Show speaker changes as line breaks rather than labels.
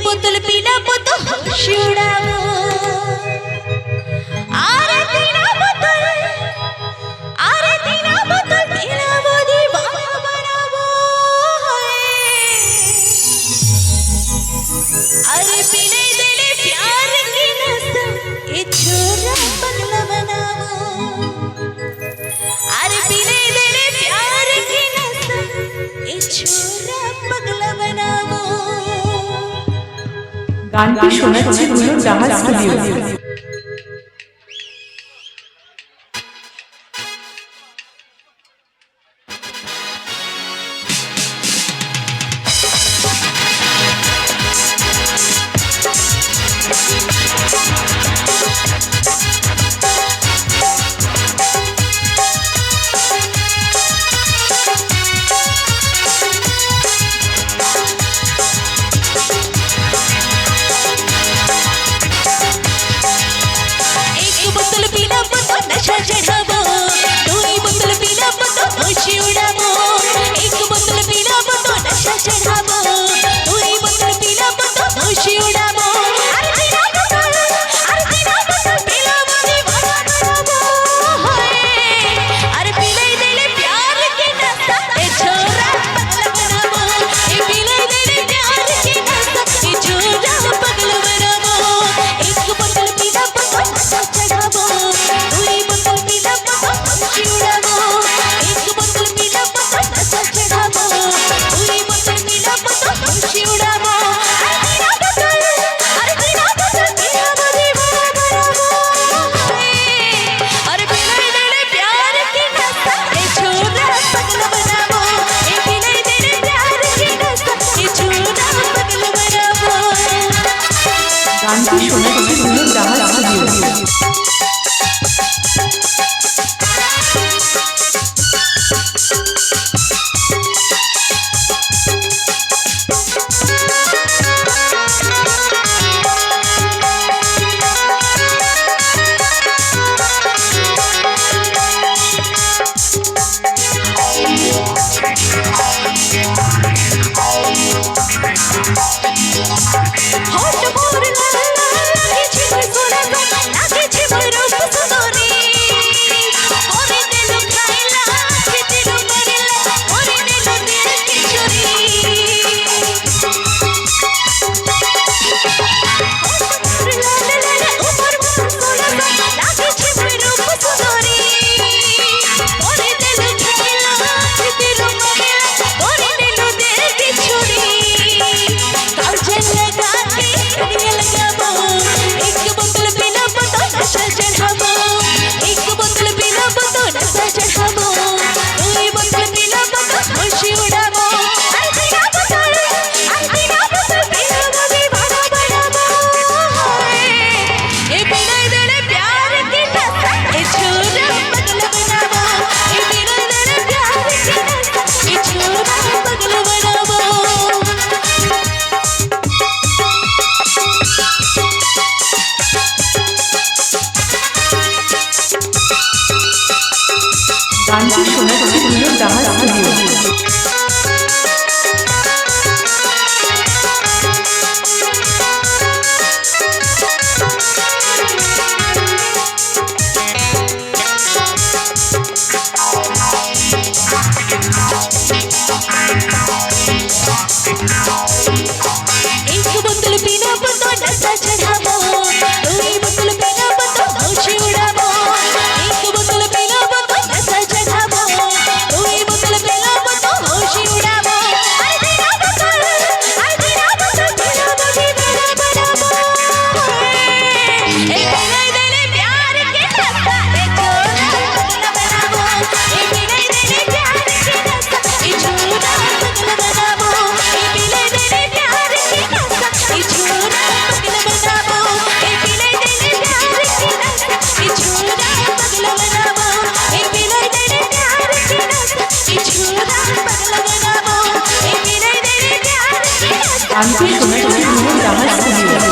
बोतल पीना तो होश उड़ावो आरे तीना बोतल पीलावो दीवाना बनावो अरे पीने देने प्यार की नशा ये छोरा पगला बनावो अरे पीने देने प्यार की नशा ये छोरा पगला बनावो
গানটি শোনাচ্ছে হলো জাহাজ স্টুডিও। গানটি শোনাচ্ছে হলো জাহাজ স্টুডিও। গানটি শোনাচ্ছে হলো জাহাজ স্টুডিও। গানটি শোনাচ্ছে হলো জাহাজ স্টুডিও।